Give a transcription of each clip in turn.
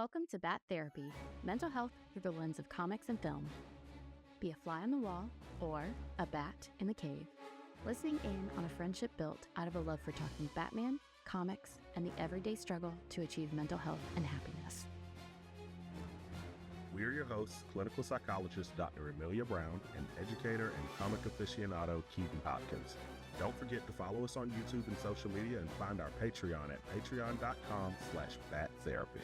Welcome to Bat Therapy, mental health through the lens of comics and film. Be a fly on the wall or a bat in the cave, listening in on a friendship built out of a love for talking Batman, comics, and the everyday struggle to achieve mental health and happiness. We're your hosts, clinical psychologist Dr. Amelia Brown and educator and comic aficionado Keaton Hopkins. Don't forget to follow us on YouTube and social media and find our Patreon at patreon.com/battherapy.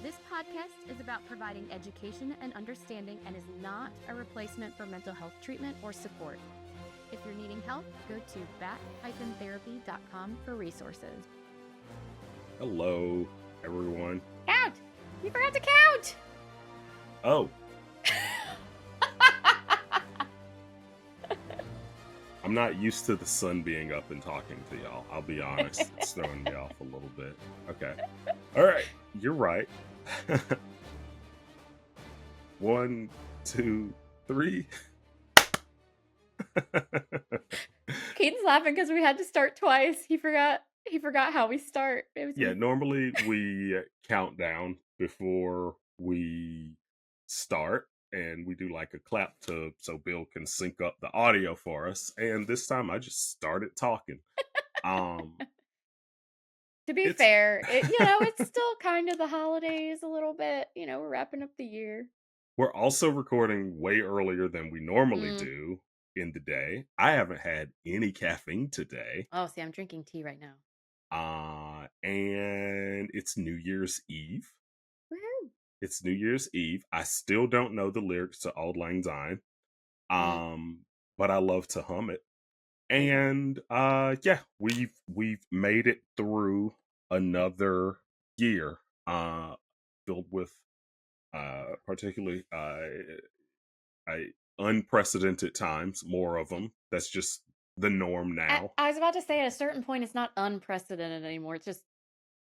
This podcast is about providing education and understanding and is not a replacement for mental health treatment or support. If you're needing help, go to bat-therapy.com for resources. Hello, everyone. Count! You forgot to count! Oh. I'm not used to the sun being up and talking to y'all. I'll be honest. It's throwing me off a little bit. Okay. All right. You're right. 1, 2, 3. Keaton's laughing because we had to start twice. He forgot how we start. Normally we count down before we start, and we do like a clap so Bill can sync up the audio for us. And this time I just started talking. To be fair, it's still kind of the holidays a little bit. We're wrapping up the year. We're also recording way earlier than we normally do in the day. I haven't had any caffeine today. Oh, see, I'm drinking tea right now. And it's New Year's Eve. Woohoo! It's New Year's Eve. I still don't know the lyrics to Auld Lang Syne. But I love to hum it. And we've made it through another year filled with particularly unprecedented times, more of them. That's just the norm now. I was about to say, at a certain point, it's not unprecedented anymore. It's just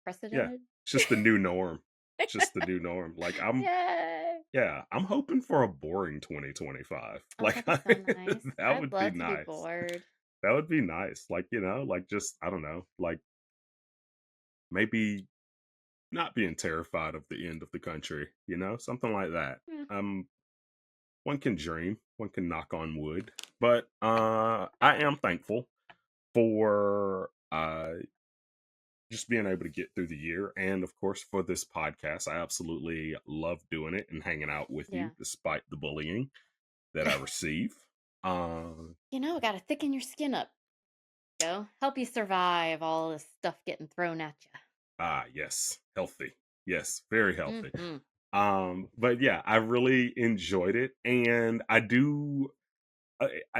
precedented. Yeah, it's just the new norm. It's just the new norm. Like I'm hoping for a boring 2025. Oh, like that'd be so nice. that would be nice. Be bored. That would be nice. Like, just I don't know, like maybe not being terrified of the end of the country, something like that. Yeah. One can dream, one can knock on wood, but I am thankful for just being able to get through the year, and of course for this podcast. I absolutely love doing it and hanging out with you despite the bullying that I receive. Gotta thicken your skin up. Help you survive all this stuff getting thrown at you. Yes, healthy. Yes, very healthy. But yeah, I really enjoyed it, and I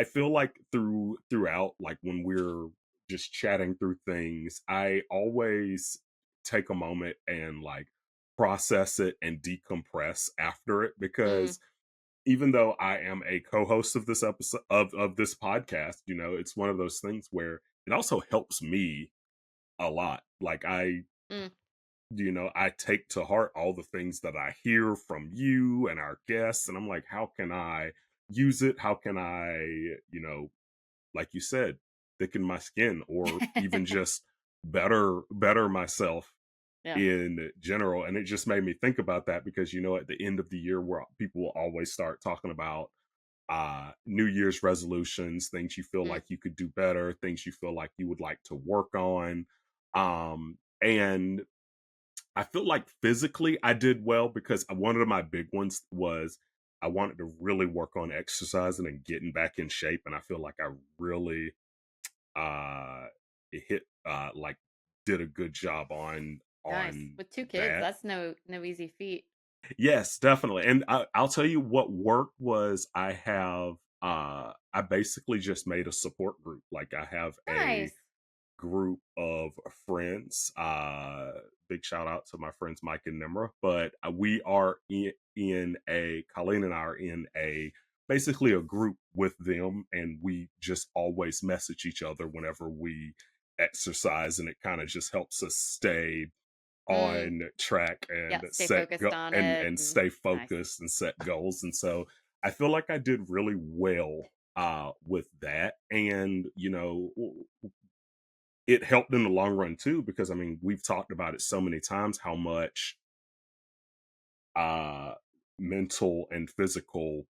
feel like throughout, like when we're just chatting through things, I always take a moment and like process it and decompress after it, because even though I am a co-host of this episode of this podcast, it's one of those things where it also helps me a lot. Like I take to heart all the things that I hear from you and our guests, and I'm like, how can I use it? How can I, like you said, thicken my skin, or even just better myself in general? And it just made me think about that, because at the end of the year, where people will always start talking about New Year's resolutions, things you feel like you could do better, things you feel like you would like to work on. And I feel like physically I did well, because one of my big ones was I wanted to really work on exercising and getting back in shape. And I feel like I really did a good job on with 2 kids. That's no easy feat. Yes, definitely. And I'll tell you what worked was I basically just made a support group. Like I have a group of friends. Big shout out to my friends Mike and Nimra. But we are Colleen and I are in basically a group with them, and we just always message each other whenever we exercise, and it kind of just helps us stay on track and stay focused and set goals. And so I feel like I did really well with that, and it helped in the long run too, because we've talked about it so many times how much uh mental and physical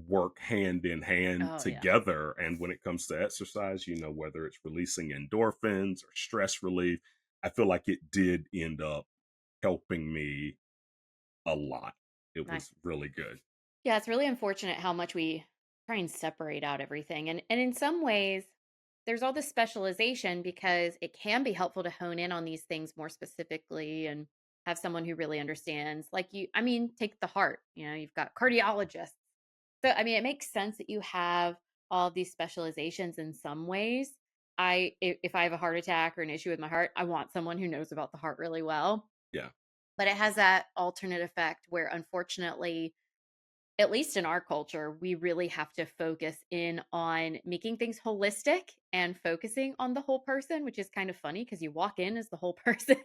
work hand in hand Oh, yeah. together. And when it comes to exercise, whether it's releasing endorphins or stress relief, I feel like it did end up helping me a lot. It Nice. was really good. Yeah, it's really unfortunate how much we try and separate out everything. And in some ways, there's all this specialization because it can be helpful to hone in on these things more specifically and have someone who really understands. Like I mean, take the heart, you've got cardiologists. So I mean, it makes sense that you have all these specializations in some ways. If I have a heart attack or an issue with my heart, I want someone who knows about the heart really well. Yeah. But it has that alternate effect where unfortunately, at least in our culture, we really have to focus in on making things holistic and focusing on the whole person, which is kind of funny because you walk in as the whole person.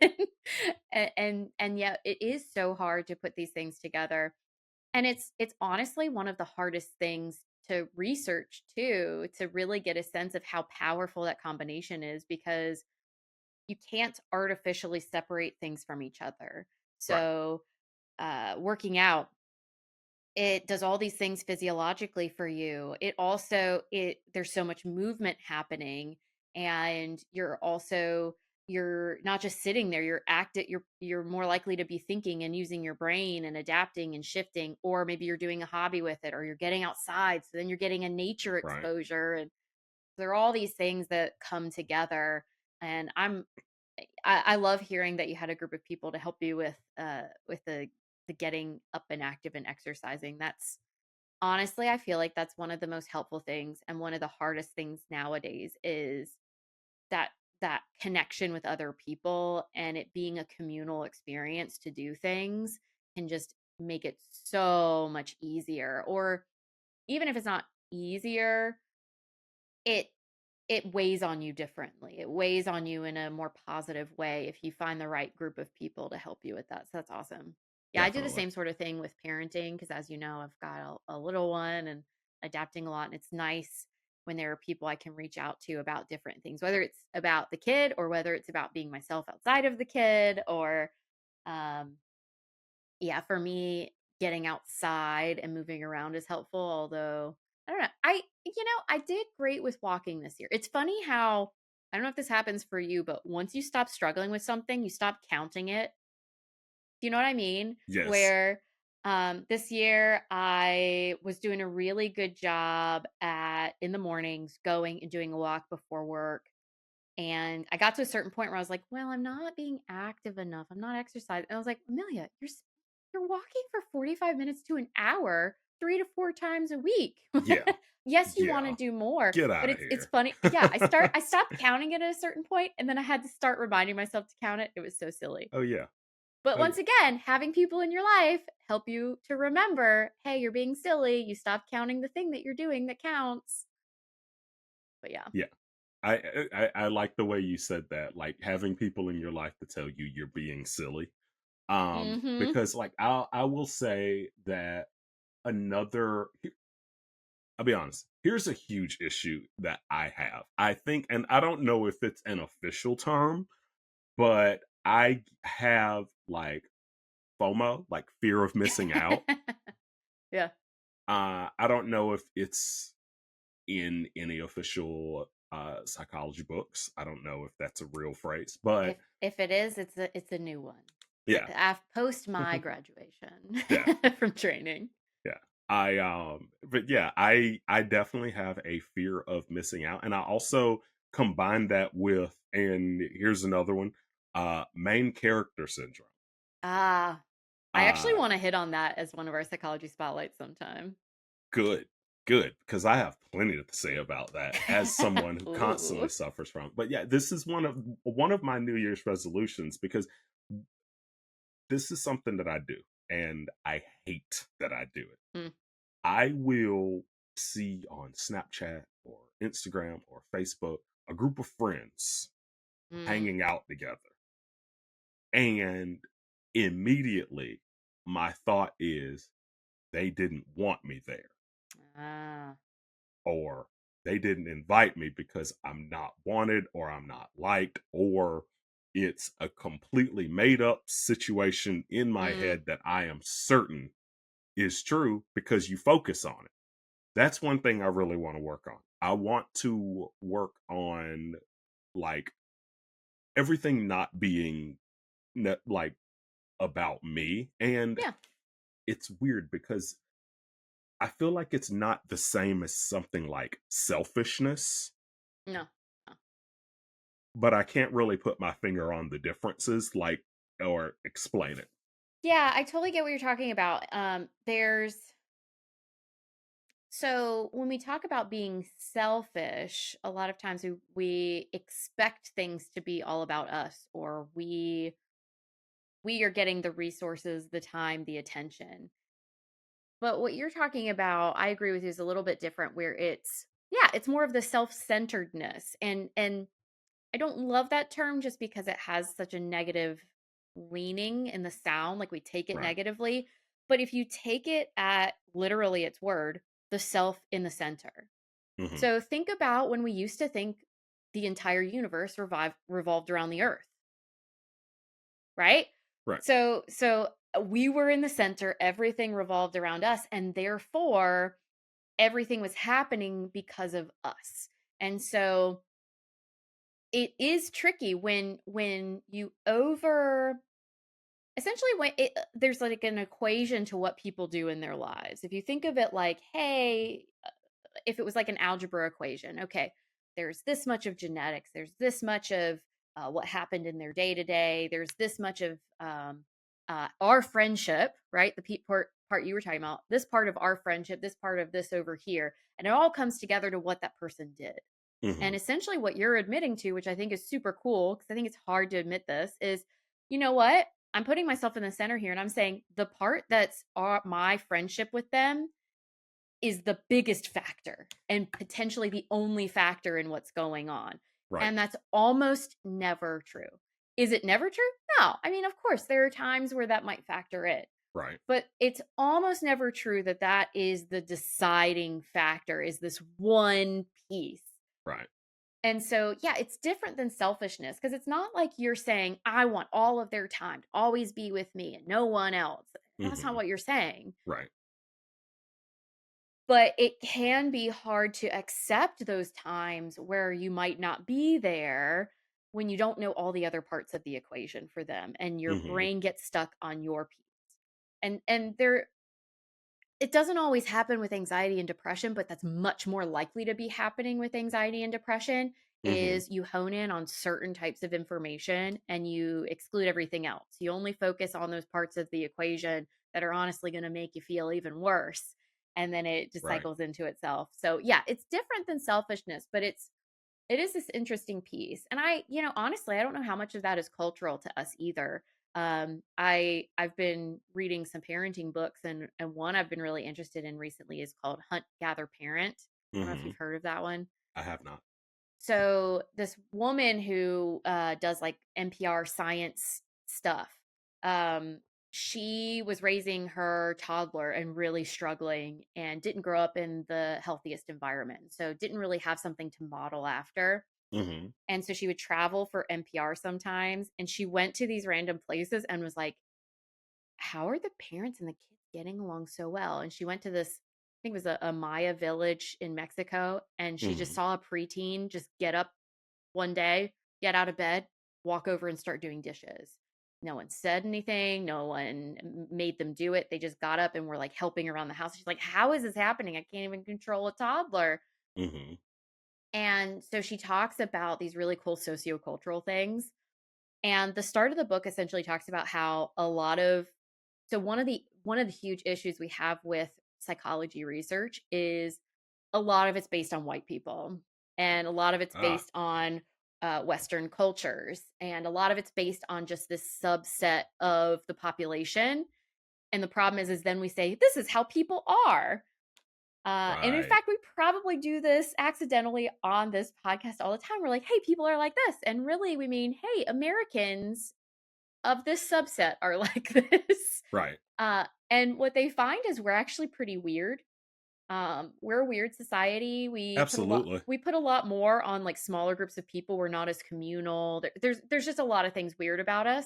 And yet it is so hard to put these things together. And it's honestly one of the hardest things to research too, to really get a sense of how powerful that combination is because you can't artificially separate things from each other. Right. So working out, it does all these things physiologically for you. It also it there's so much movement happening, and you're not just sitting there, you're active, you're more likely to be thinking and using your brain and adapting and shifting, or maybe you're doing a hobby with it, or you're getting outside, so then you're getting a nature Right. exposure. And there are all these things that come together. And I love hearing that you had a group of people to help you with the getting up and active and exercising. That's honestly, I feel like that's one of the most helpful things and one of the hardest things nowadays is that that connection with other people, and it being a communal experience to do things can just make it so much easier. Or even if it's not easier, it it weighs on you differently. It weighs on you in a more positive way if you find the right group of people to help you with that. So that's awesome. Yeah, I do the Definitely. same sort of thing with parenting because, as you know, I've got a little one and adapting a lot. And it's nice when there are people I can reach out to about different things, whether it's about the kid or whether it's about being myself outside of the kid. Or um, yeah, for me, getting outside and moving around is helpful. Although I don't know, I did great with walking this year. It's funny how I don't know if this happens for you, but once you stop struggling with something, you stop counting it. Do you know what I mean? Yes. Where this year I was doing a really good job at in the mornings going and doing a walk before work. And I got to a certain point where I was like, well, I'm not being active enough. I'm not exercising. And I was like, Amelia, you're walking for 45 minutes to an hour, 3 to 4 times a week. Yeah. Yes, you want to Yeah. do more, Get but out of it's here. funny. Yeah, I stopped counting it at a certain point, and then I had to start reminding myself to count it. It was so silly. Oh yeah. But Oh once yeah. again, having people in your life help you to remember, hey, you're being silly. You stop counting the thing that you're doing that counts. But yeah. Yeah. I like the way you said that, like having people in your life to tell you you're being silly. Mm-hmm. Because like I will say that another I'll be honest, here's a huge issue that I have. I think, and I don't know if it's an official term, but I have like FOMO, like fear of missing out. Yeah. I don't know if it's in any official psychology books. I don't know if that's a real phrase, but If it is, it's a new one. yeah. Post my graduation Yeah. from training. Yeah. But yeah, I definitely have a fear of missing out. And I also combine that with, and here's another one, main character syndrome. Ah, I actually Uh want to hit on that as one of our psychology spotlights sometime. good, good, because I have plenty to say about that as someone who constantly Ooh. suffers from it. But yeah, this is one of my New Year's resolutions because this is something that I do and I hate that I do it. Mm, I will see on Snapchat or Instagram or Facebook a group of friends mm, hanging out together. And immediately my thought is they didn't want me there, ah, or they didn't invite me because I'm not wanted or I'm not liked, or it's a completely made up situation in my Mm, head that I am certain is true because you focus on it. That's one thing I really want to work on. I want to work on like everything not being like about me. And yeah. it's weird because I feel like it's not the same as something like selfishness, No. No. but I can't really put my finger on the differences, like, or explain it. Yeah, I totally get what you're talking about. There's So when we talk about being selfish, a lot of times we expect things to be all about us, or we are getting the resources, the time, the attention. But what you're talking about, I agree with you, is a little bit different where it's yeah, it's more of the self-centeredness. And I don't love that term just because it has such a negative leaning in the sound, like we take it Right. negatively. But if you take it at literally its word, the self in the center. Hmm. So think about when we used to think the entire universe revolved around the earth, right? Right. We were in the center, everything revolved around us, and therefore everything was happening because of us. And so it is tricky when you over essentially when there's like an equation to what people do in their lives. If you think of it like, hey, if it was like an algebra equation, okay, there's this much of genetics, there's this much of what happened in their day to day, there's this much of our friendship, right? The part you were talking about, this part of our friendship, this part of this over here, and it all comes together to what that person did. Hmm. And essentially, what you're admitting to, which I think is super cool, because I think it's hard to admit this, is you know what? I'm putting myself in the center here and I'm saying the part that's my friendship with them is the biggest factor and potentially the only factor in what's going on. Right. And that's almost never true. Is it never true? No. I mean, of course, there are times where that might factor in, Right. but it's almost never true that that is the deciding factor, is this one piece. Right. And so, yeah, it's different than selfishness because it's not like you're saying, I want all of their time to always be with me and no one else. That's not Hmm. what you're saying. Right. But it can be hard to accept those times where you might not be there when you don't know all the other parts of the equation for them and your Hmm. brain gets stuck on your piece. And there it doesn't always happen with anxiety and depression, but that's much more likely to be happening with anxiety and depression Hmm. is you hone in on certain types of information and you exclude everything else. You only focus on those parts of the equation that are honestly going to make you feel even worse. And then it just Right. cycles into itself. So yeah, it's different than selfishness, but it is this interesting piece. And honestly, I don't know how much of that is cultural to us either. I've been reading some parenting books and one I've been really interested in recently is called Hunt Gather Parent. I don't know if Hmm. you've heard of that one. I have not. So this woman who does like NPR science stuff, um, she was raising her toddler and really struggling and didn't grow up in the healthiest environment. So didn't really have something to model after. Hmm. And so she would travel for NPR sometimes. And she went to these random places and was like, how are the parents and the kids getting along so well? And she went to this, I think it was a Maya village in Mexico. And she just Hmm. saw a preteen just get up one day, get out of bed, walk over and start doing dishes. No one said anything. No one made them do it. They just got up and were like helping around the house. She's like, how is this happening? I can't even control a toddler. Hmm. And so she talks about these really cool sociocultural things. And the start of the book essentially talks about how a lot of one of the huge issues we have with psychology research is a lot of it's based on white people and a lot of it's Ah. based on Western cultures and a lot of it's based on just this subset of the population. And the problem is then we say this is how people are. And in Right. fact, we probably do this accidentally on this podcast all the time. We're like, hey, people are like this. And really, we mean, hey, Americans of this subset are like this. Right. And what they find is we're actually pretty weird. We're a weird society. Absolutely. We put a lot more on like smaller groups of people. We're not as communal. There's just a lot of things weird about us.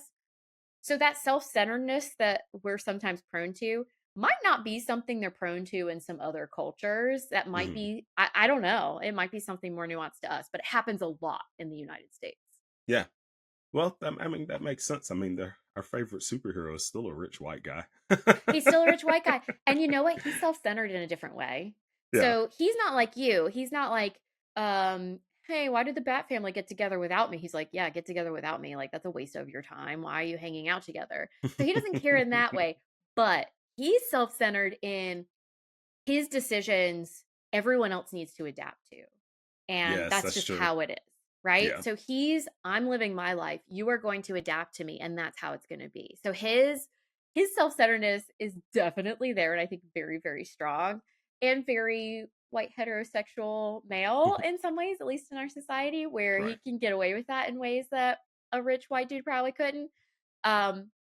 So that self-centeredness that we're sometimes prone to might not be something they're prone to in some other cultures. That might Mhm. be, I don't know. It might be something more nuanced to us, but it happens a lot in the United States. Yeah. Well, I mean, that makes sense. I mean, our favorite superhero is still a rich white guy. He's still a rich white guy. And you know what? He's self-centered in a different way. Yeah. So he's not like you. He's not like, hey, why did the Bat family get together without me? He's like, yeah, get together without me. Like, that's a waste of your time. Why are you hanging out together? So he doesn't care in that way, but he's self-centered in his decisions everyone else needs to adapt to. And Yes, that's that's just true. how it is, right? Yeah. So I'm living my life. You are going to adapt to me, and that's how it's going to be. So his self-centeredness is definitely there, and I think very, very strong and very white heterosexual male in some ways, at least in our society, where he Right. can get away with that in ways that a rich white dude probably couldn't.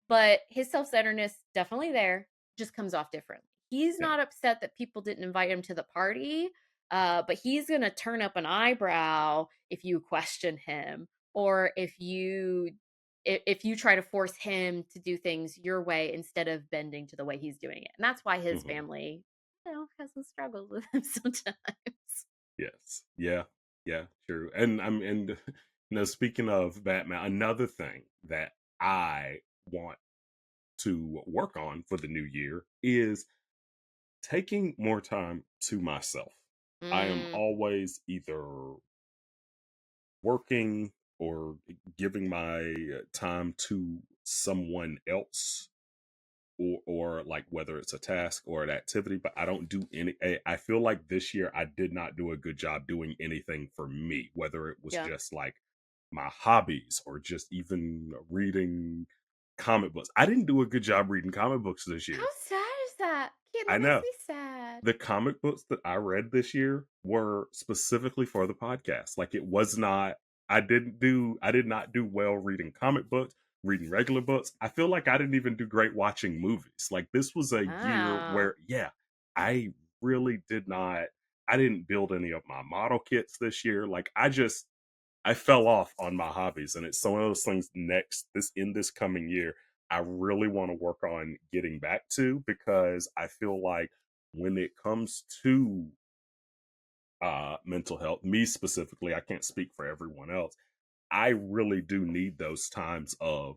But his self-centeredness definitely there, just comes off differently. He's Yeah. not upset that people didn't invite him to the party, but he's gonna turn up an eyebrow if you question him, or if you try to force him to do things your way instead of bending to the way he's doing it. And that's why his Mhm. family, has some struggles with him sometimes. Yes. Yeah. Yeah, true. And speaking of Batman, another thing that I want to work on for the new year is taking more time to myself. I am Mm, always either working or giving my time to someone else, or like whether it's a task or an activity, but I don't do any. I feel like this year I did not do a good job doing anything for me, whether it was yeah. just like my hobbies or just even reading comic books. I didn't do a good job reading comic books this How year. sad is that? Yeah, I that makes know. me sad. The comic books that I read this year were specifically for the podcast. Like, it was not, I did not do well reading comic books, reading regular books. I feel like I didn't even do great watching movies. Like, this was a year Wow. where, yeah, I really did not, I didn't build any of my model kits this year. Like, I fell off on my hobbies, and it's some of those things in this coming year I really want to work on getting back to, because I feel like when it comes to mental health, me specifically, I can't speak for everyone else. I really do need those times Mm,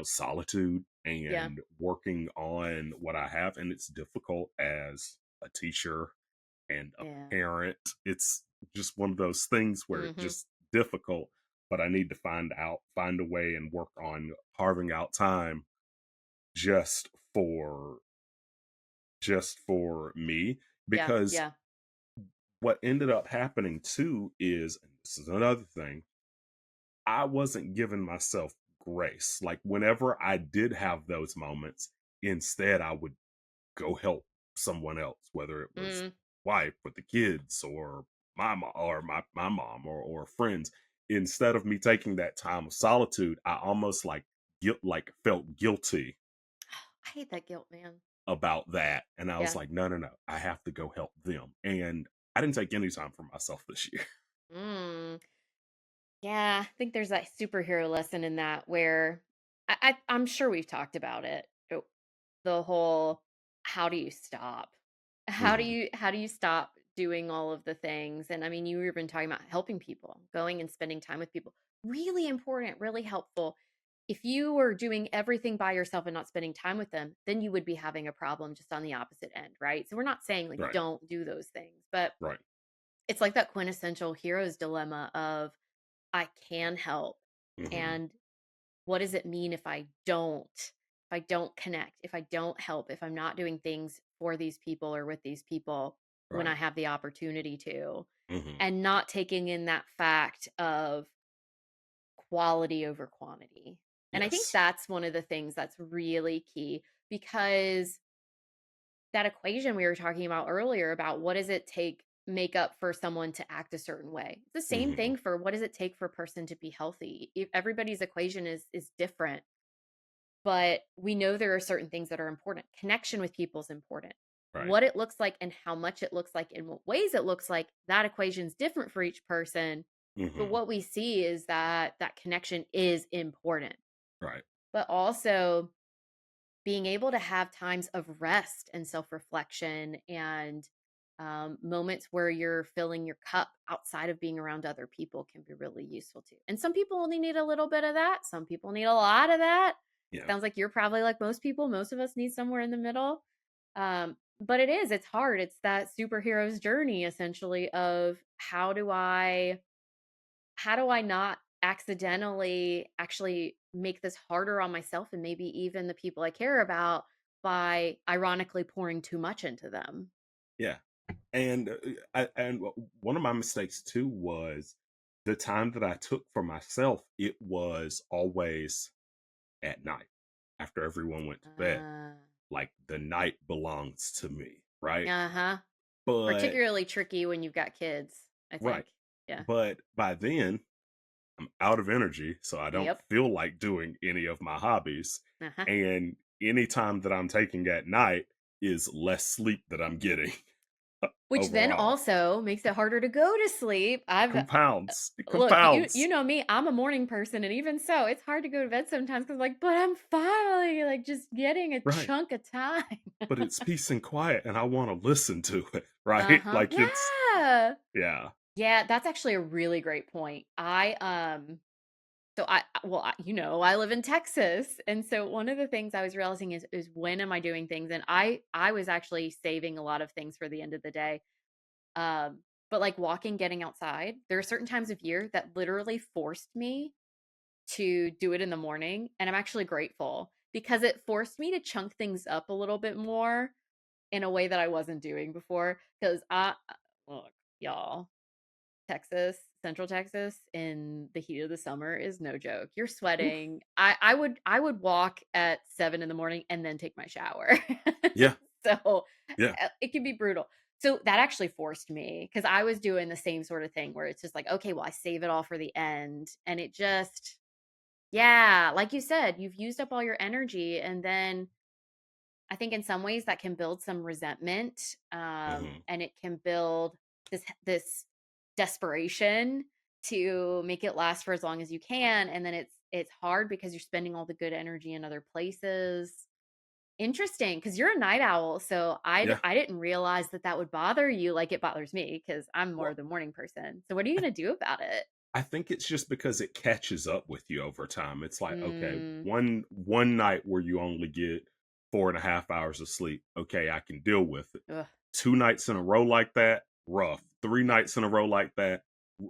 solitude yeah. and working on what I have, and it's difficult as a teacher and a Yeah. parent. It's just one of those things where it's Mhm. just difficult, but I need to find a way and work on carving out time just for me, Yeah, because yeah. what ended up happening too is, and this is another thing, I wasn't giving myself grace. Like, whenever I did have those moments, instead I would go help someone else, whether it was Mm, wife with the kids, or my mom, or friends. Instead of me taking that time of solitude, I almost felt guilty I hate that guilt, man. about that. And I was Yeah. like, no, no, no, I have to go help them. And I didn't take any time for myself this year. Mm. Yeah, I think there's that superhero lesson in that where I'm sure we've talked about it. The whole how do you stop? Hmm. How do you stop doing all of the things? And I mean, you were even talking about helping people, going and spending time with people. Really important, really helpful. If you were doing everything by yourself and not spending time with them, then you would be having a problem just on the opposite end, right? So we're not saying like Right. don't do those things, but Right. it's like that quintessential hero's dilemma of I can help. Hmm. And what does it mean if I don't? If I don't connect, if I don't help, if I'm not doing things for these people or with these people when I Right. have the opportunity to, Hmm. and not taking in that fact of quality over quantity. And I think Yes. that's one of the things that's really key because that equation we were talking about earlier about what does it take make up for someone to act a certain way. It's the same Hmm. thing for what does it take for a person to be healthy. If everybody's equation is different, but we know there are certain things that are important. Connection with people is important. Right. What it looks like and how much it looks like and what ways it looks like, that equation's different for each person. But Hmm. what we see is that that connection is important. Right. But also being able to have times of rest and self-reflection and moments where you're filling your cup outside of being around other people can be really useful too. And some people only need a little bit of that. Some people need a lot of that. Yeah. Sounds like you're probably like most people. Most of us need somewhere in the middle. But it's hard. It's that superhero's journey essentially of how do I not accidentally actually make this harder on myself and maybe even the people I care about by ironically pouring too much into them. Yeah. And one of my mistakes too was the time that I took for myself. It was always at night after everyone went to bed. Uh, Like the night belongs to me, right? uh-huh. But Particularly tricky when you've got kids, I right. think. Yeah. But by then I'm out of energy, so I don't Yep. feel like doing any of my hobbies. Uh-huh. And any time that I'm taking at night is less sleep that I'm getting Which then overall. also makes it harder to go to sleep. Compounds. It Look, you compounds. know me, I'm a morning person, and even so, it's hard to go to bed sometimes because like, but I'm finally like just getting a Right. chunk of time. But it's peace and quiet and I want to listen to it, right? Uh-huh. Like it's Yeah. yeah. Yeah, that's actually a really great point. So I live in Texas, and so one of the things I was realizing is when am I doing things? And I was actually saving a lot of things for the end of the day. Um, but like walking, getting outside, there are certain times of year that literally forced me to do it in the morning, and I'm actually grateful because it forced me to chunk things up a little bit more in a way that I wasn't doing before. Because look, y'all, Texas, Central Texas in the heat of the summer is no joke. You're Oof. sweating. I would walk at 7 in the morning and then take my shower. Yeah. So Yeah. it can be brutal. So that actually forced me because I was doing the same sort of thing where it's just like, okay, well, I save it all for the end. And it just, yeah, like you said, you've used up all your energy. And then I think in some ways that can build some resentment, Hmm. and it can build this desperation to make it last for as long as you can, and then it's hard because you're spending all the good energy in other places. Interesting, because you're a night owl, so Yeah. I didn't realize that that would bother you like it bothers me because I'm more Well, the morning person. So what are you gonna do about it? I think it's just because it catches up with you over time. It's like, okay, Mm, one night where you only get 4.5 hours of sleep. Okay, I can deal with it. ugh, 2 nights in a row like that, rough. 3 nights in a row like that,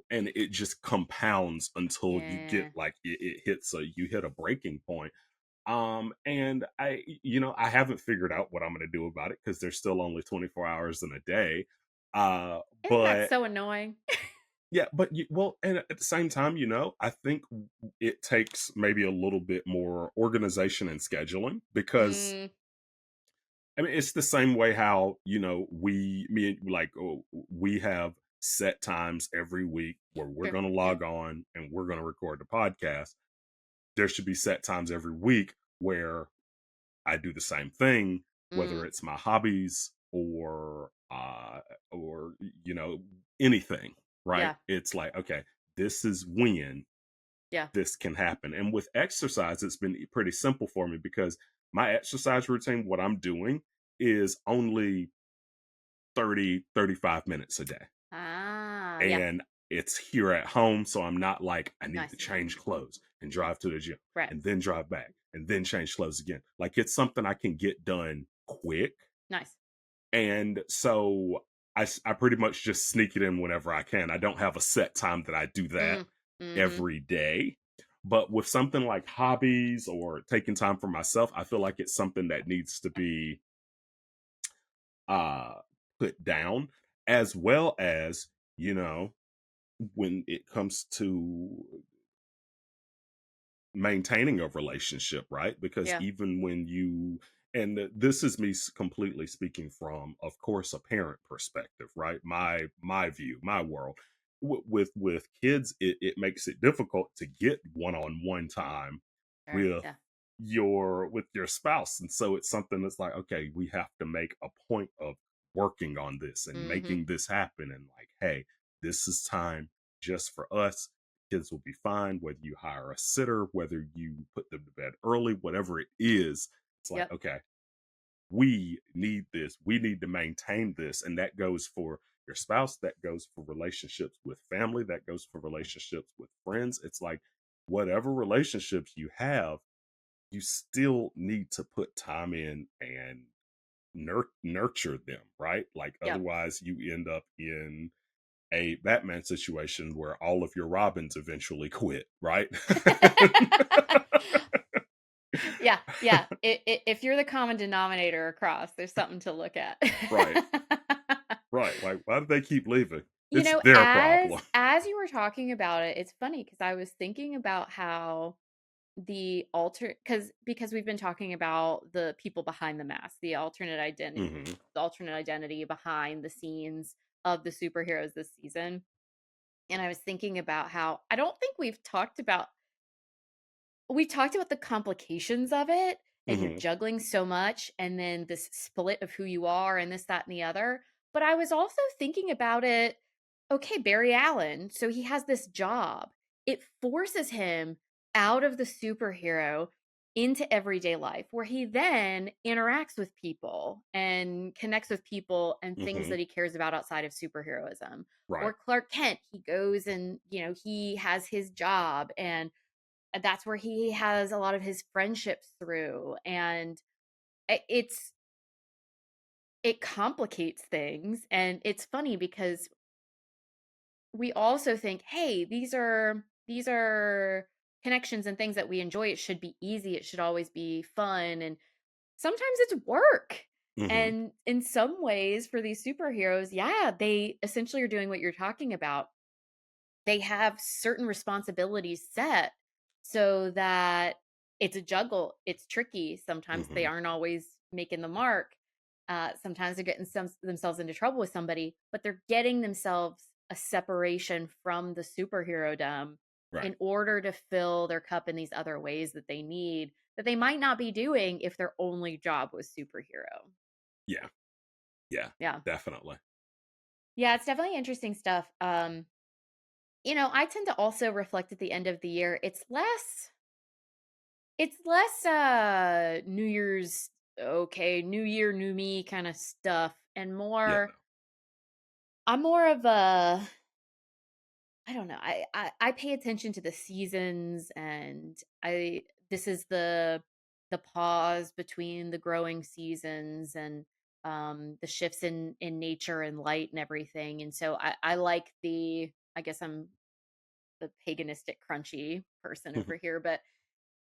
and it just compounds until you get yeah. like it hits you hit a breaking point. And I haven't figured out what I'm gonna do about it because there's still only 24 hours in a day. Uh, Isn't that but so annoying? yeah, but well, and at the same time, I think it takes maybe a little bit more organization and scheduling because Mm, I mean it's the same way how we have set times every week where we're sure, going to yeah. log on and we're going to record the podcast. There should be set times every week where I do the same thing, whether Mm, it's my hobbies or anything, right? yeah, It's like, okay, this is when yeah. this can happen. And with exercise, it's been pretty simple for me because my exercise routine, what I'm doing is only 30-35 minutes a day. Ah, yeah. And it's here at home. So I'm not like, I need to Nice. change clothes and drive to the gym Right. and then drive back and then change clothes again. Like it's something I can get done quick. Nice. And so I pretty much just sneak it in whenever I can. I don't have a set time that I do that Mm, mhm. every day. But with something like hobbies or taking time for myself, I feel like it's something that needs to be uh put down, as well as, you know, when it comes to maintaining a relationship, right? Because Yeah, even when this is me completely speaking from, of course, a parent perspective, right? My view, my world. With kids, it makes it difficult to get one-on-one time sure. with Yeah. with your spouse. And so it's something that's like, okay, we have to make a point of working on this and Mm-hmm. making this happen. And like, hey, this is time just for us. Kids will be fine, whether you hire a sitter, whether you put them to bed early, whatever it is. It's like, Yep. okay, we need this. We need to maintain this. And that goes for your spouse, that goes for relationships with family, that goes for relationships with friends. It's like whatever relationships you have, you still need to put time in and nurture them, right? Like Yep. otherwise you end up in a Batman situation where all of your Robins eventually quit, right? Yeah, yeah. If you're the common denominator across, there's something to look at. Right, right. Like, why do they keep leaving? You It's know, their as problem. as you were talking about it, it's funny because I was thinking about how the alter because we've been talking about the people behind the mask, Hmm. the alternate identity behind the scenes of the superheroes this season. And I was thinking about how I don't think we talked about the complications of it, and you're Hmm. juggling so much, and then this split of who you are, and this, that, and the other. But I was also thinking about it. Okay, Barry Allen. So he has this job. It forces him out of the superhero into everyday life where he then interacts with people and connects with people and things Hmm. that he cares about outside of superheroism. Right. Or Clark Kent, he goes and, he has his job, and that's where he has a lot of his friendships through. And it's it complicates things, and it's funny because we also think, hey, these are connections and things that we enjoy. It should be easy, it should always be fun, and sometimes it's work. Hmm. And in some ways, for these superheroes, yeah, they essentially are doing what you're talking about. They have certain responsibilities set so that it's a juggle. It's tricky. Sometimes they Hmm. aren't always making the mark. Sometimes they're getting themselves into trouble with somebody, but they're getting themselves a separation from the superhero dom Right. in order to fill their cup in these other ways that they need, that they might not be doing if their only job was superhero. Yeah. Yeah. Yeah. Definitely. Yeah, it's definitely interesting stuff. I tend to also reflect at the end of the year. It's less New Year's, okay, new year, new me kind of stuff, and Yeah. more No. I'm more of a, I don't know. I pay attention to the seasons, and I this is the pause between the growing seasons, and the shifts in nature and light and everything. And so I like I guess I'm the paganistic crunchy person over here, but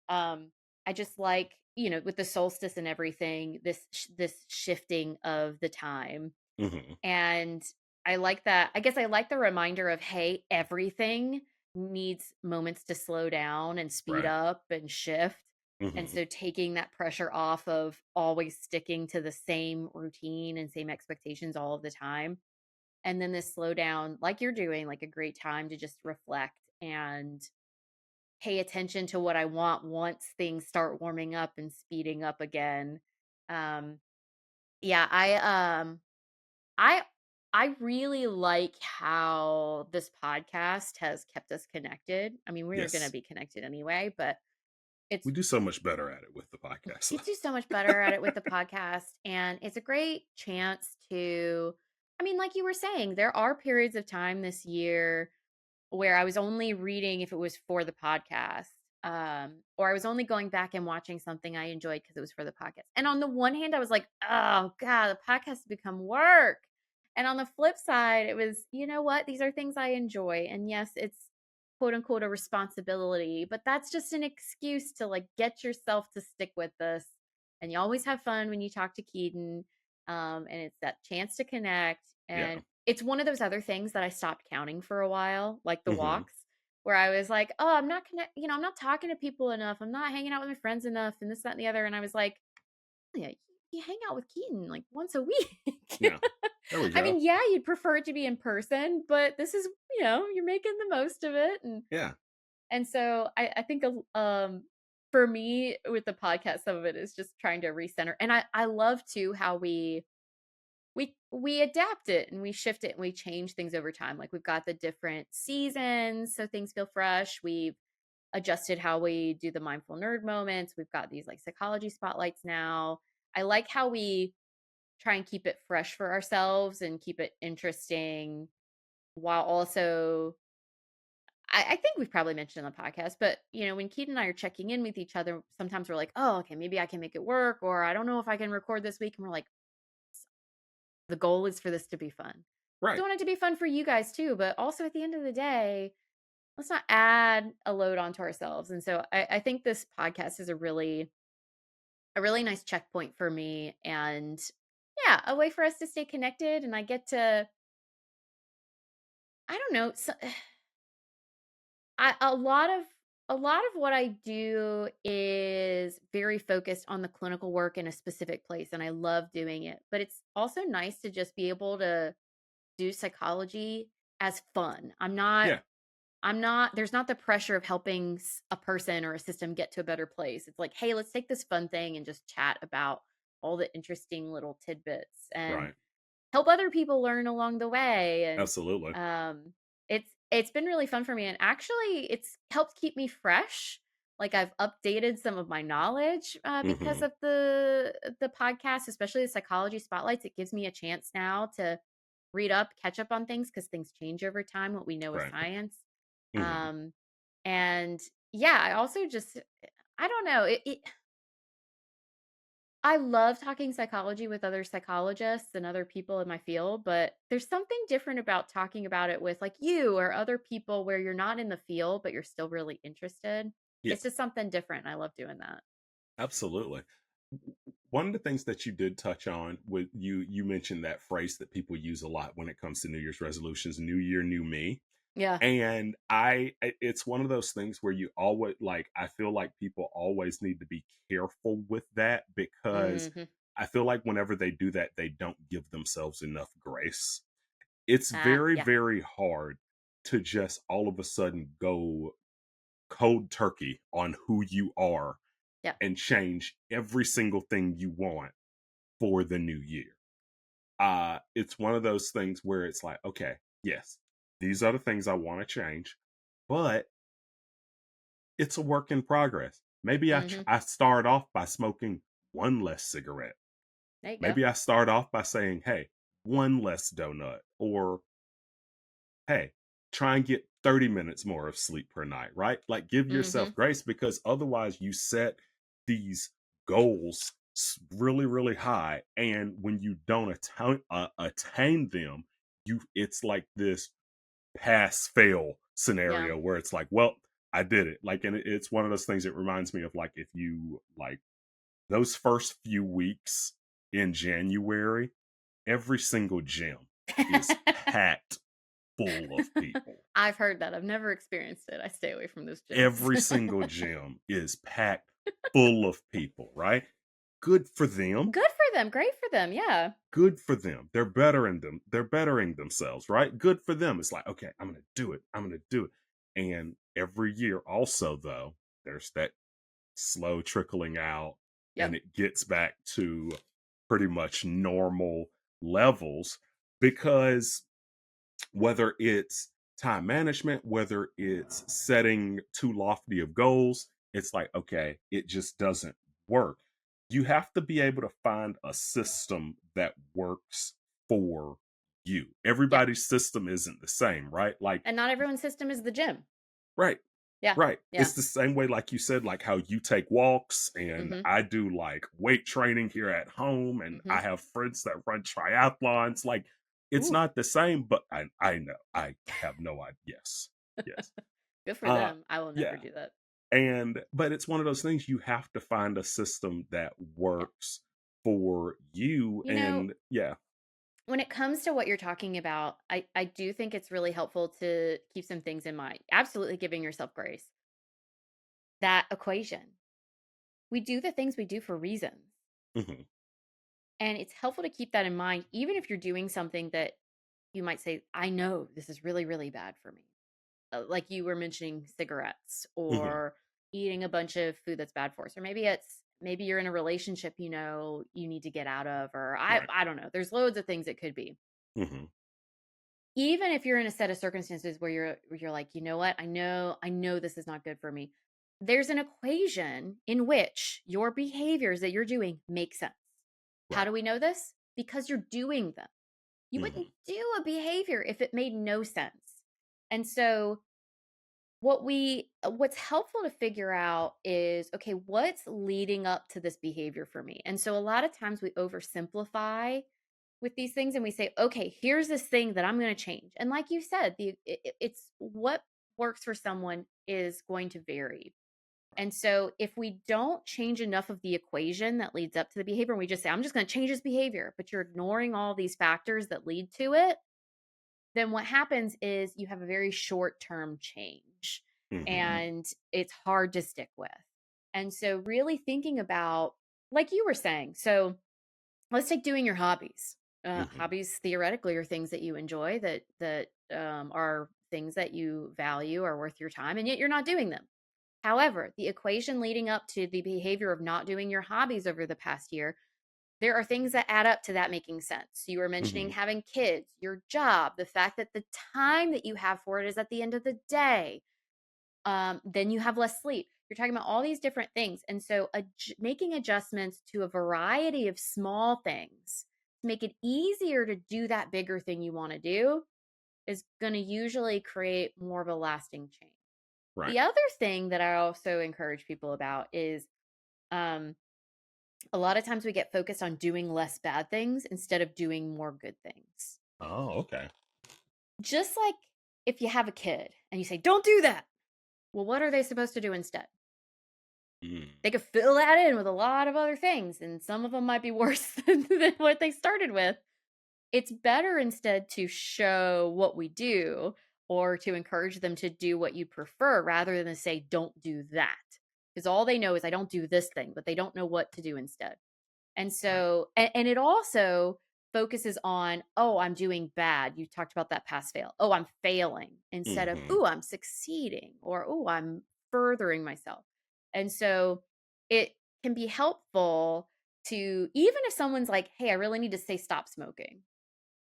um I just like, with the solstice and everything, this shifting of the time. Hmm. And I like that. I guess I like the reminder of, hey, everything needs moments to slow down and speed Right. up and shift. And Hmm. so taking that pressure off of always sticking to the same routine and same expectations all of the time. And then this slow down, like you're doing, like a great time to just reflect and pay attention to what I want once things start warming up and speeding up again. Um, yeah, I I really like how this podcast has kept us connected. I mean, we're going to Yes. be connected anyway, but it's We do so much better at it with the podcast. we do so much better at it with the podcast, and it's a great chance to, I mean, like you were saying, there are periods of time this year where I was only reading if it was for the podcast, or I was only going back and watching something I enjoyed because it was for the podcast. And on the one hand, I was like, oh God, the podcast has become work. And on the flip side, it was, you know what? These are things I enjoy. And yes, it's quote unquote a responsibility, but that's just an excuse to like get yourself to stick with this. And you always have fun when you talk to Keaton. And it's that chance to connect. Yeah. And it's one of those other things that I stopped counting for a while, like the Hmm. walks, where I was like, "Oh, I'm not I'm not talking to people enough. I'm not hanging out with my friends enough, and this, that, and the other." And I was like, "Oh, yeah, you hang out with Keaton like once a week." Yeah. There we I go. mean, yeah, you'd prefer it to be in person, but this is, you're making the most of it, and Yeah. so I think for me with the podcast, some of it is just trying to recenter. And I love too how we adapt it and we shift it and we change things over time. Like we've got the different seasons so things feel fresh. We've adjusted how we do the mindful nerd moments. We've got these like psychology spotlights now. I like how we try and keep it fresh for ourselves and keep it interesting while also I think we've probably mentioned on the podcast, but when Keaton and I are checking in with each other, sometimes we're like, oh, okay, maybe I can make it work, or I don't know if I can record this week. And we're like, the goal is for this to be fun. Right. We want it to be fun for you guys too, but also at the end of the day, let's not add a load onto ourselves. And so I think this podcast is a really nice checkpoint for me, and yeah, a way for us to stay connected. And I get to, I don't know, a lot of what I do is very focused on the clinical work in a specific place, and I love doing it. But it's also nice to just be able to do psychology as fun. Yeah. There's not the pressure of helping a person or a system get to a better place. It's like, hey, let's take this fun thing and just chat about all the interesting little tidbits and Right. help other people learn along the way. And Absolutely. it's been really fun for me, and actually it's helped keep me fresh. Like I've updated some of my knowledge because Hmm. of the podcast, especially the psychology spotlights. It gives me a chance now to read up, catch up on things because things change over time, what we know as Right. science. Hmm. um and yeah, I also just, I don't know, I love talking psychology with other psychologists and other people in my field, but there's something different about talking about it with like you or other people where you're not in the field, but you're still really interested. Yeah. It's just something different. I love doing that. Absolutely. One of the things that you did touch on with you mentioned that phrase that people use a lot when it comes to New Year's resolutions, new year, new me. Yeah. And it's one of those things where you always like, I feel like people always need to be careful with that because Hmm. I feel like whenever they do that, they don't give themselves enough grace. It's very, Yeah. very hard to just all of a sudden go cold turkey on who you are Yeah. and change every single thing you want for the new year. It's one of those things where it's like, okay, yes, these are the things I want to change, but it's a work in progress. Maybe Hmm. I start off by smoking one less cigarette. There you go. Maybe I start off by saying, hey, one less donut, or hey, try and get 30 minutes more of sleep per night, right? Like give Hmm. yourself grace because otherwise you set these goals really, really high. And when you don't attain them, it's like this pass fail Yeah. scenario where it's like, well, I did it. Like, and it's one of those things that reminds me of like, if you like those first few weeks in January, every single gym is packed full of people. I've heard that. I've never experienced it. I stay away from those gyms. Every single gym is packed full of people, right? Good for them. Good for them. Great for them. Yeah. Good for them. They're bettering them. They're bettering themselves, right? Good for them. It's like, okay, I'm going to do it. I'm going to do it. And every year also though, there's that slow trickling out and Yep. it gets back to pretty much normal levels because whether it's time management, whether it's setting too lofty of goals, it's like, okay, it just doesn't work. You have to be able to find a system that works for you. Yeah. Everybody's system isn't the same, right? Like, And not everyone's system is the gym. right, Yeah. right. Yeah. It's the same way, like you said, like how you take walks and Hmm. I do like weight training here at home, and Hmm. I have friends that run triathlons. Like, it's Ooh, not the same, but I know I have no idea. Yes, yes. good for Uh, them. I will never yeah. do that. And but it's one of those things you have to find a system that Yeah. works for you. You know, And yeah. when it comes to what you're talking about, I do think it's really helpful to keep some things in mind. Absolutely giving yourself grace. That equation. We do the things we do for reasons. Hmm. And it's helpful to keep that in mind, even if you're doing something that you might say, I know this is really, really bad for me. Like you were mentioning cigarettes Hmm. or eating a bunch of food that's bad for us, or maybe you're in a relationship you need to get out of, or I Right. I don't know. There's loads of things it could be. Hmm. Even if you're in a set of circumstances where you're like, you know what, I know this is not good for me. There's an equation in which your behaviors that you're doing make sense. How Right. do we know this? Because you're doing them. You wouldn't Hmm. do a behavior if it made no sense. And so what's helpful to figure out is, okay, what's leading up to this behavior for me? And so a lot of times we oversimplify with these things and we say, okay, here's this thing that I'm going to change. And like you said, it's what works for someone is going to vary. And so if we don't change enough of the equation that leads up to the behavior, and we just say, I'm just going to change this behavior, but you're ignoring all these factors that lead to it, then what happens is you have a very short term change Hmm. and it's hard to stick with. And so, really thinking about, like you were saying, so let's take doing your hobbies. Hmm. Hobbies theoretically are things that you enjoy, that are things that you value, are worth your time, and yet you're not doing them. However, the equation leading up to the behavior of not doing your hobbies over the past year, there are things that add up to that making sense. So you were mentioning Hmm. having kids, your job, the fact that the time that you have for it is at the end of the day. Then you have less sleep. You're talking about all these different things. And so making adjustments to a variety of small things to make it easier to do that bigger thing you want to do is going to usually create more of a lasting change. Right. The other thing that I also encourage people about is um, a lot of times we get focused on doing less bad things instead of doing more good things. Oh, okay. Just like if you have a kid and you say, don't do that. Well, what are they supposed to do instead? Mm. They could fill that in with a lot of other things, and some of them might be worse than what they started with. It's better instead to show what we do or to encourage them to do what you prefer rather than to say, don't do that. Because all they know is, I don't do this thing, but they don't know what to do instead. And Right. so, and it also focuses on, oh, I'm doing bad. You talked about that pass fail. Oh, I'm failing instead of, Hmm. oh, I'm succeeding or, oh, I'm furthering myself. And so it can be helpful to, even if someone's like, hey, I really need to say stop smoking.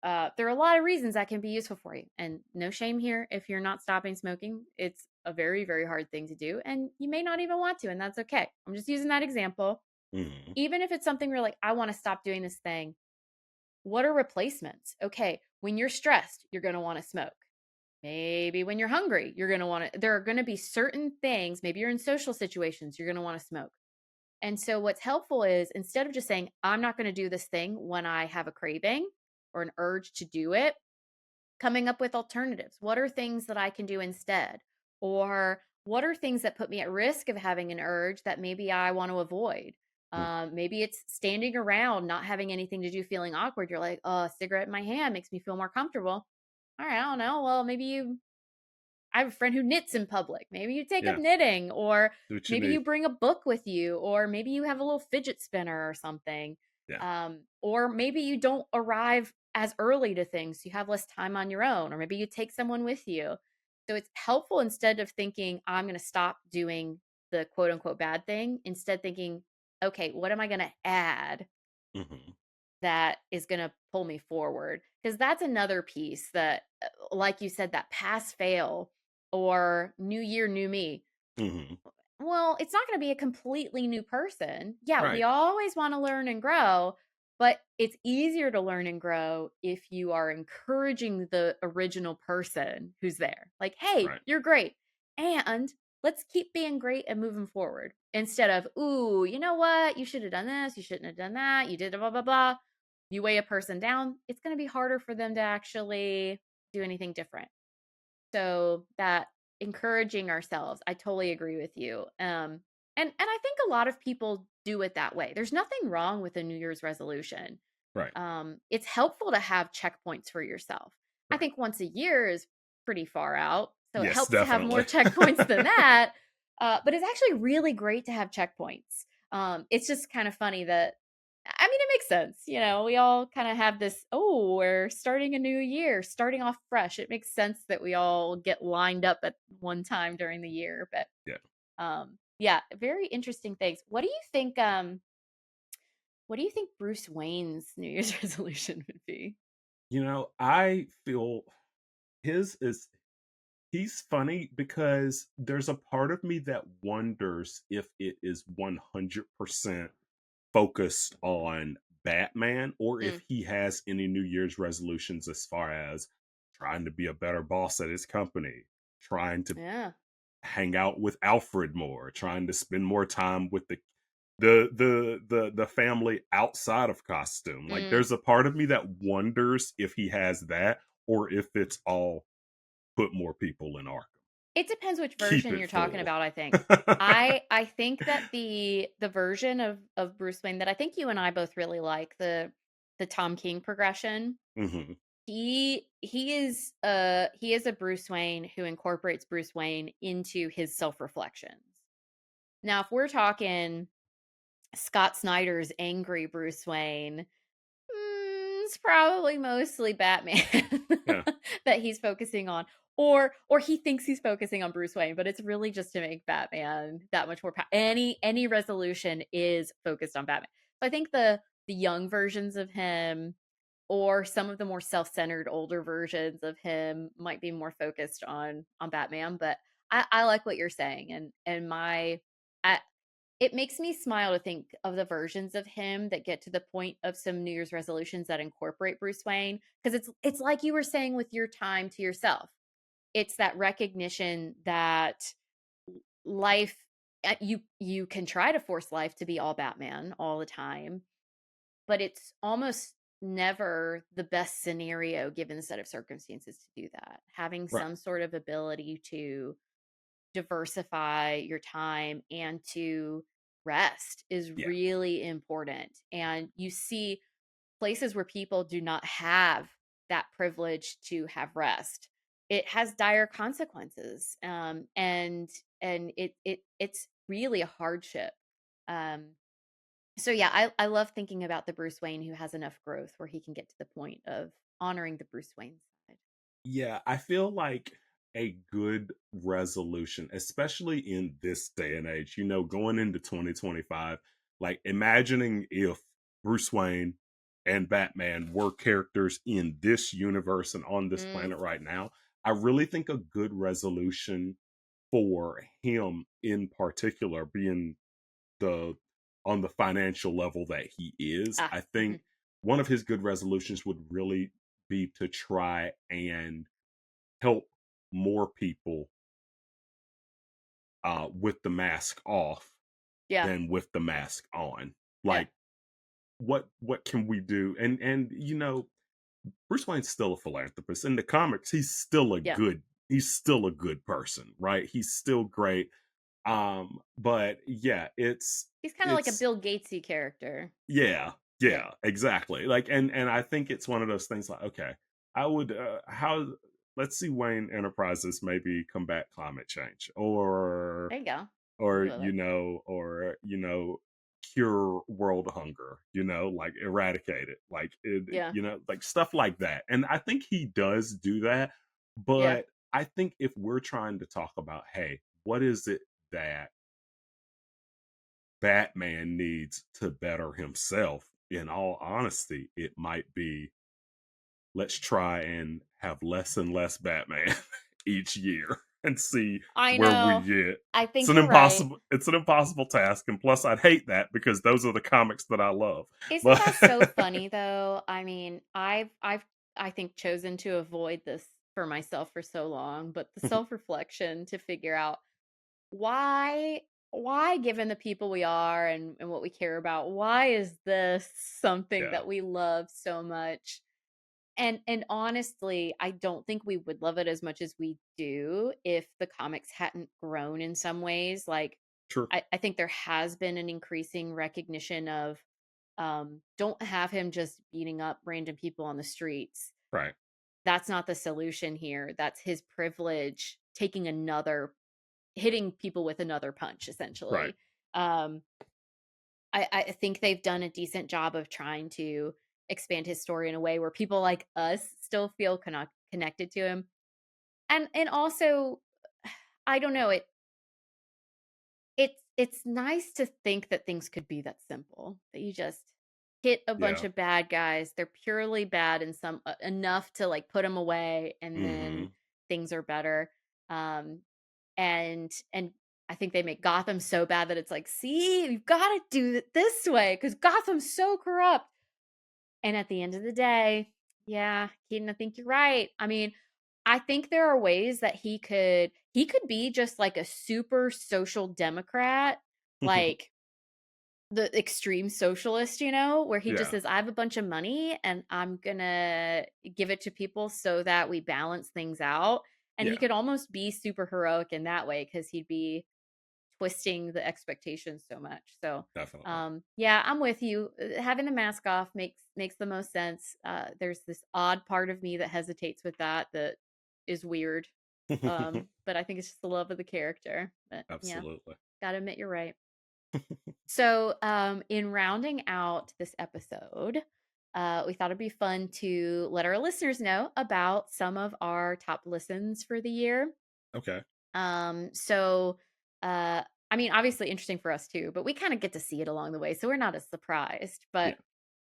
There are a lot of reasons that can be useful for you. And no shame here if you're not stopping smoking. It's a very, very hard thing to do. And you may not even want to, and that's okay. I'm just using that example. Hmm. Even if it's something where like, I want to stop doing this thing, what are replacements? Okay, when you're stressed, you're going to want to smoke. Maybe when you're hungry, you're going to want to, there are going to be certain things, maybe you're in social situations, you're going to want to smoke. And so what's helpful is, instead of just saying, I'm not going to do this thing when I have a craving or an urge to do it, coming up with alternatives. What are things that I can do instead? Or what are things that put me at risk of having an urge that maybe I want to avoid? Maybe it's standing around, not having anything to do, feeling awkward. You're like, oh, a cigarette in my hand makes me feel more comfortable. All right, I don't know. Well, I have a friend who knits in public. Maybe you take up Yeah. knitting, or Do what you maybe you need. bring a book with you, or maybe you have a little fidget spinner or something. Yeah. Or maybe you don't arrive as early to things, so you have less time on your own, or maybe you take someone with you. So it's helpful, instead of thinking, I'm going to stop doing the quote unquote bad thing, instead thinking, okay, what am I going to add Hmm. that is going to pull me forward? Because that's another piece that, like you said, that pass fail or new year, new me. Hmm. Well, it's not going to be a completely new person. Yeah, we Right. always want to learn and grow, but it's easier to learn and grow if you are encouraging the original person who's there. Like, hey, Right. you're great. And let's keep being great and moving forward, instead of, ooh, you know what? You should have done this. You shouldn't have done that. You did blah, blah, blah. You weigh a person down, it's going to be harder for them to actually do anything different. So that encouraging ourselves, I totally agree with you. And I think a lot of people do it that way. There's nothing wrong with a New Year's resolution. Right. It's helpful to have checkpoints for yourself. I Right. think once a year is pretty far out, so it Yes, helps to have more definitely. checkpoints than that. But it's actually really great to have checkpoints. It's just kind of funny that, I mean, it makes sense. We all kind of have this, oh, we're starting a new year, starting off fresh. It makes sense that we all get lined up at one time during the year. But Yeah. Yeah, very interesting things. What do you think Bruce Wayne's New Year's resolution would be? I feel his is he's funny because there's a part of me that wonders if it is 100% focused on Batman or if Mm, he has any New Year's resolutions as far as trying to be a better boss at his company, trying to yeah. hang out with Alfred more, trying to spend more time with the family outside of costume. Like Mm. there's a part of me that wonders if he has that or if it's all put more people in Arkham. It depends which Keep version it you're talking full. about, I think. I think that the version of Bruce Wayne that I think you and I both really like, the Tom King progression, Hmm. he is a Bruce Wayne who incorporates Bruce Wayne into his self-reflections. Now, if we're talking Scott Snyder's angry Bruce Wayne, it's probably mostly Batman Yeah. that he's focusing on, or he thinks he's focusing on Bruce Wayne, but it's really just to make Batman that much more any resolution is focused on Batman. So I think the young versions of him or some of the more self-centered older versions of him might be more focused on Batman, but I like what you're saying, and I, it makes me smile to think of the versions of him that get to the point of some New Year's resolutions that incorporate Bruce Wayne, because it's like you were saying with your time to yourself. It's that recognition that life, you can try to force life to be all Batman all the time, but it's almost never the best scenario given the set of circumstances to do that. Having Right. some sort of ability to diversify your time and to rest is Yeah. really important. And you see places where people do not have that privilege to have rest. It has dire consequences, and it's really a hardship. Um, so yeah, I love thinking about the Bruce Wayne who has enough growth where he can get to the point of honoring the Bruce Wayne side. Yeah, I feel like a good resolution, especially in this day and age, going into 2025, like imagining if Bruce Wayne and Batman were characters in this universe and on this Mm, planet right now, I really think a good resolution for him in particular, being the on the financial level that he is, ah, I mhm, think one of his good resolutions would really be to try and help more people with the mask off yeah, than with the mask on. yeah, Like what can we do? And Bruce Wayne's still a philanthropist. In the comics, yeah. he's still a good person, right? He's still great. But yeah, He's kind of like a it's Bill Gatesy character. yeah, Yeah. yeah, exactly. Like and I think it's one of those things like, okay, I would how let's see Wayne Enterprises maybe combat climate change There you go. or Ooh, I like that. cure world hunger, like eradicate it. Like Yeah. like stuff like that. And I think he does do that, Yeah. but I think if we're trying to talk about, hey, what is it that Batman needs to better himself, in all honesty, it might be let's try and have less and less Batman each year and see I where we know. get. I It's think an you're right. impossible task, and plus I'd hate that because those are the comics that I love. Isn't But that so funny though? I mean, I've I think chosen to avoid this for myself for so long, but the self-reflection to figure out why why given the people we are and what we care about, why is this something yeah, that we love so much? And honestly, I don't think we would love it as much as we do if the comics hadn't grown in some ways. Like true. I think there has been an increasing recognition of don't have him just beating up random people on the streets. Right, That's not the solution here. That's his privilege taking another hitting people with another punch, right, essentially. Um, I think they've done a decent job of trying to expand his story in a way where people like us still feel connected to him. And also, I don't know, it's nice to think that things could be that simple, that you just hit a bunch Yeah. of bad guys. They're purely bad in some enough to like put them away, and then Hmm. things are better. Um, and I think they make Gotham so bad that it's like, see, you've got to do it this way because Gotham's so corrupt. And at the end of the day, yeah, Keaton, I think you're right. I mean, I think there are ways that he could be just like a super social democrat, like the extreme socialist, where he just Yeah. says, I have a bunch of money and I'm gonna give it to people so that we balance things out. And he Yeah. could almost be super heroic in that way because he'd be twisting the expectations so much. So, Definitely. yeah, I'm with you. Having the mask off makes the most sense. There's this odd part of me that hesitates with that is weird. But I think it's just the love of the character. But yeah, Absolutely. gotta admit you're right. So, in rounding out this episode, we thought it'd be fun to let our listeners know about some of our top listens for the year. Okay. So, I mean, obviously interesting for us too, but we kind of get to see it along the way, so we're not as surprised. Yeah. But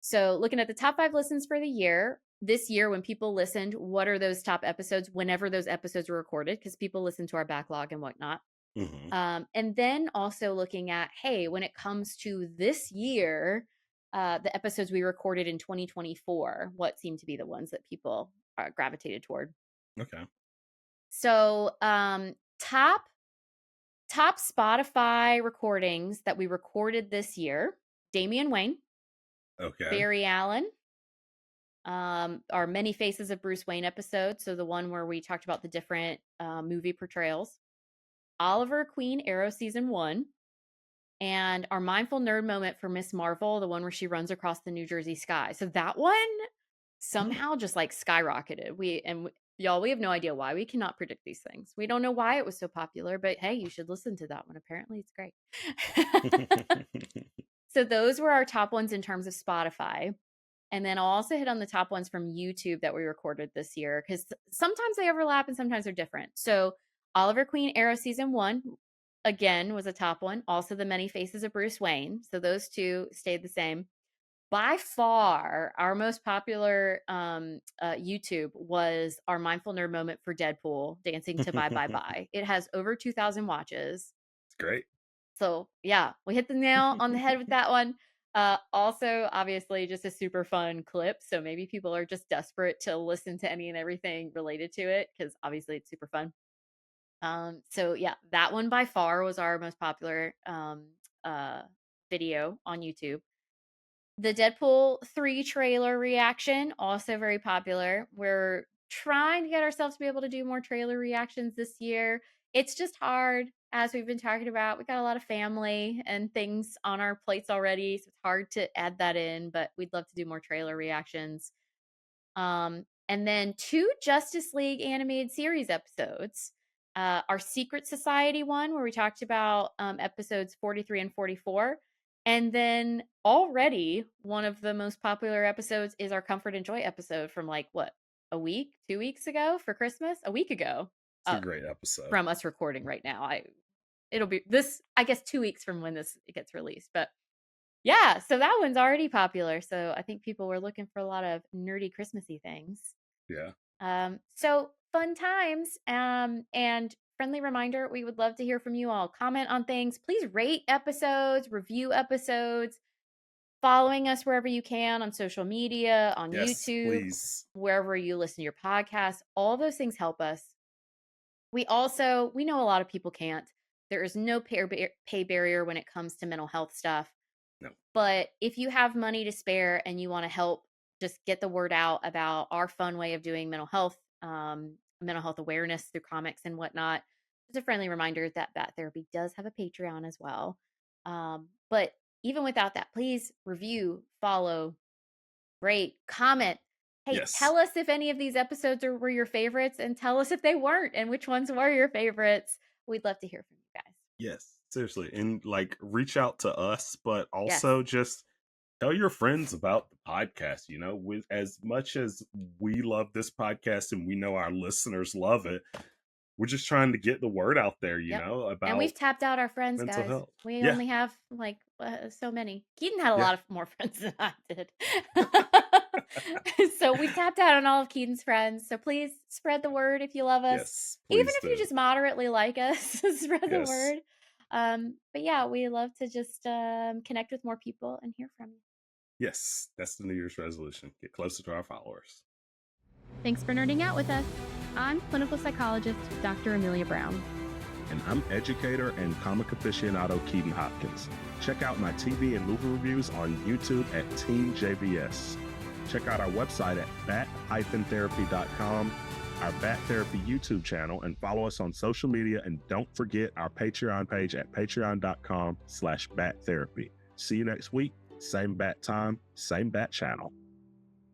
so, looking at the top 5 listens for the year, this year when people listened, what are those top episodes? Whenever those episodes were recorded, because people listen to our backlog and whatnot. Hmm. And then also looking at, hey, when it comes to this year, the episodes we recorded in 2024, what seem to be the ones that people gravitated toward. Okay. So, top Spotify recordings that we recorded this year: Damian Wayne, Okay. Barry Allen, our Many Faces of Bruce Wayne episode. So the one where we talked about the different movie portrayals. Oliver Queen Arrow season 1, and our mindful nerd moment for Miss Marvel, the one where she runs across the New Jersey sky. So that one Hmm. somehow just like skyrocketed. Y'all, we have no idea why. We cannot predict these things. We don't know why it was so popular, but hey, you should listen to that one. Apparently, it's great. So those were our top ones in terms of Spotify. And then I'll also hit on the top ones from YouTube that we recorded this year because sometimes they overlap and sometimes they're different. So Oliver Queen Arrow season 1 again was a top one. Also the Many Faces of Bruce Wayne. So those two stayed the same. By far, our most popular YouTube was our mindful nerd moment for Deadpool dancing to Bye Bye It's Bye. It has over 2,000 watches. great. So yeah, we hit the nail on the head with that one. Also, obviously, just a super fun clip. So maybe people are just desperate to listen to any and everything related to it because obviously it's super fun. So yeah, that one by far was our most popular uh, video on YouTube. The Deadpool 3 trailer reaction, also very popular. We're trying to get ourselves to be able to do more trailer reactions this year. It's just hard, as we've been talking about. We got a lot of family and things on our plates already, so it's hard to add that in, but we'd love to do more trailer reactions. And then 2 Justice League animated series episodes. Our Secret Society one, where we talked about episodes 43 and 44. And then already one of the most popular episodes is our Comfort and Joy episode from like what, a week, 2 weeks ago for Christmas? A week ago. It's a great episode. From us recording right now. It'll be this, I guess, 2 weeks from when this gets released. But yeah, so that one's already popular. So I think people were looking for a lot of nerdy Christmassy things. Yeah. So fun times. And friendly reminder, we would love to hear from you all. Comment on things. Please rate episodes, review episodes, following us wherever you can on social media, on Yes, YouTube, please. wherever you listen to your podcast. All those things help us. We know a lot of people can't. There is no pay barrier when it comes to mental health stuff. No. But if you have money to spare and you want to help just get the word out about our fun way of doing mental health awareness through comics and whatnot, just a friendly reminder that Bat Therapy does have a Patreon as well. But even without that, please review, follow, rate, comment. Hey, Yes. tell us if any of these episodes were your favorites and tell us if they weren't and which ones were your favorites. We'd love to hear from you guys. Yes. Seriously. And like reach out to us, but Yes. also just tell your friends about the podcast. With as much as we love this podcast and we know our listeners love it, we're just trying to get the word out there, Yep. And about we've tapped out our friends, mental guys. health. We Yeah, only have like so many. Keaton had a yeah. lot of more friends than I did. So we tapped out on all of Keaton's friends. So please spread the word if you love us. Yes, Even please if you do. just moderately like us, spread the Yes, word. But yeah, we love to just connect with more people and hear from you. yes. That's the New Year's resolution. Get closer to our followers. Thanks for nerding out with us. I'm clinical psychologist Dr. Amelia Brown. And I'm educator and comic aficionado Keaton Hopkins. Check out my TV and movie reviews on YouTube at Team JBS. Check out our website at bat-therapy.com, our Bat Therapy YouTube channel, and follow us on social media. And don't forget our Patreon page at patreon.com/battherapy. See you next week. Same bat time, same bat channel.